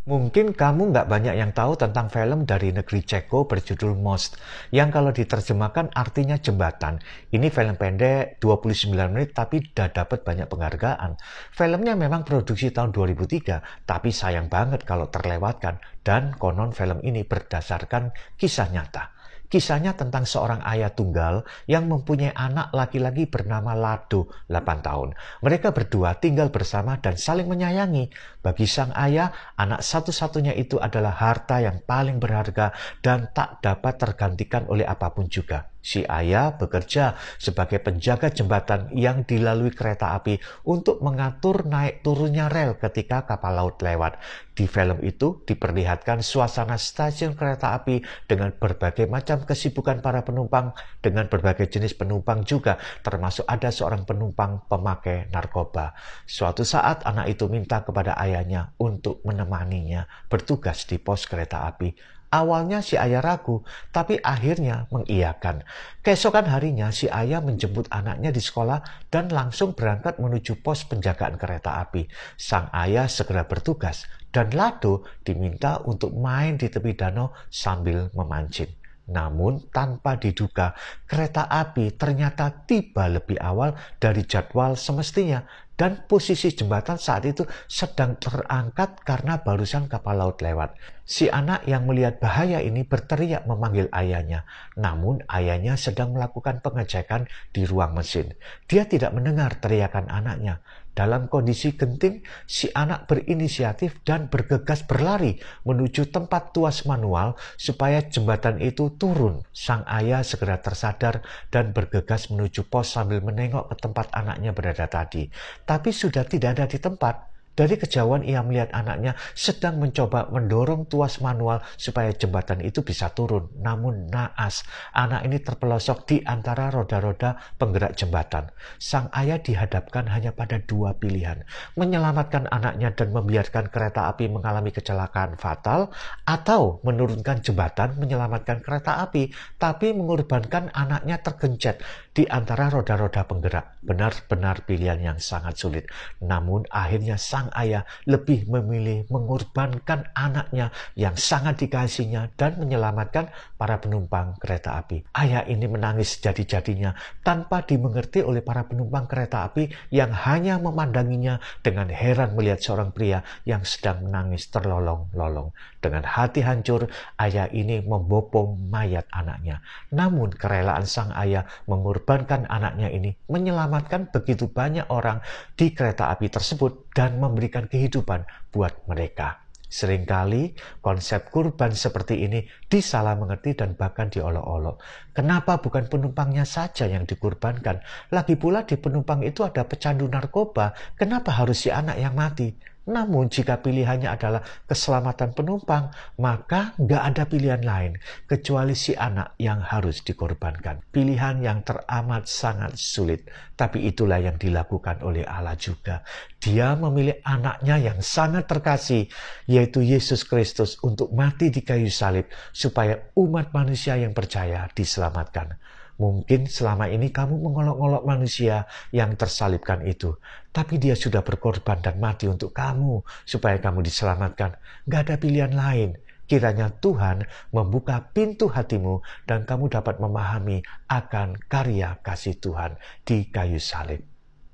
Mungkin kamu nggak banyak yang tahu tentang film dari negeri Ceko berjudul Most, yang kalau diterjemahkan artinya jembatan. Ini film pendek 29 menit tapi udah dapat banyak penghargaan. Filmnya memang produksi tahun 2003, tapi sayang banget kalau terlewatkan. Dan konon film ini berdasarkan kisah nyata. Kisahnya tentang seorang ayah tunggal yang mempunyai anak laki-laki bernama Lado, 8 tahun. Mereka berdua tinggal bersama dan saling menyayangi. Bagi sang ayah, anak satu-satunya itu adalah harta yang paling berharga dan tak dapat tergantikan oleh apapun juga. Si ayah bekerja sebagai penjaga jembatan yang dilalui kereta api untuk mengatur naik turunnya rel ketika kapal laut lewat. Di film itu diperlihatkan suasana stasiun kereta api dengan berbagai macam kesibukan para penumpang, dengan berbagai jenis penumpang juga, termasuk ada seorang penumpang pemakai narkoba. Suatu saat anak itu minta kepada ayahnya untuk menemaninya bertugas di pos kereta api. Awalnya si ayah ragu, tapi akhirnya mengiyakan. Keesokan harinya si ayah menjemput anaknya di sekolah dan langsung berangkat menuju pos penjagaan kereta api. Sang ayah segera bertugas dan Lado diminta untuk main di tepi danau sambil memancing. Namun tanpa diduga, kereta api ternyata tiba lebih awal dari jadwal semestinya dan posisi jembatan saat itu sedang terangkat karena barusan kapal laut lewat. Si anak yang melihat bahaya ini berteriak memanggil ayahnya, namun ayahnya sedang melakukan pengecekan di ruang mesin. Dia tidak mendengar teriakan anaknya. Dalam kondisi genting, si anak berinisiatif dan bergegas berlari menuju tempat tuas manual supaya jembatan itu turun. Sang ayah segera tersadar dan bergegas menuju pos sambil menengok ke tempat anaknya berada tadi. Tapi sudah tidak ada di tempat. Dari kejauhan ia melihat anaknya sedang mencoba mendorong tuas manual supaya jembatan itu bisa turun. Namun naas, anak ini terpelosok di antara roda-roda penggerak jembatan. Sang ayah dihadapkan hanya pada dua pilihan. Menyelamatkan anaknya dan membiarkan kereta api mengalami kecelakaan fatal, atau menurunkan jembatan menyelamatkan kereta api, tapi mengorbankan anaknya tergencet di antara roda-roda penggerak. Benar-benar pilihan yang sangat sulit. Namun akhirnya sang ayah lebih memilih mengorbankan anaknya yang sangat dikasihinya dan menyelamatkan para penumpang kereta api. Ayah ini menangis jadi-jadinya tanpa dimengerti oleh para penumpang kereta api yang hanya memandanginya dengan heran melihat seorang pria yang sedang menangis terlolong-lolong. Dengan hati hancur, ayah ini membopong mayat anaknya. Namun kerelaan sang ayah mengorbankan anaknya ini menyelamatkan begitu banyak orang di kereta api tersebut dan memberikan kehidupan buat mereka. Seringkali konsep kurban seperti ini disalah mengerti dan bahkan diolok-olok. Kenapa bukan penumpangnya saja yang dikurbankan? Lagi pula di penumpang itu ada pecandu narkoba. Kenapa harus si anak yang mati? Namun jika pilihannya adalah keselamatan penumpang, maka nggak ada pilihan lain kecuali si anak yang harus dikorbankan. Pilihan yang teramat sangat sulit, tapi itulah yang dilakukan oleh Allah juga. Dia memilih anaknya yang sangat terkasih, yaitu Yesus Kristus, untuk mati di kayu salib supaya umat manusia yang percaya diselamatkan. Mungkin selama ini kamu mengolok-olok manusia yang tersalibkan itu. Tapi dia sudah berkorban dan mati untuk kamu supaya kamu diselamatkan. Gak ada pilihan lain. Kiranya Tuhan membuka pintu hatimu dan kamu dapat memahami akan karya kasih Tuhan di kayu salib.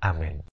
Amin.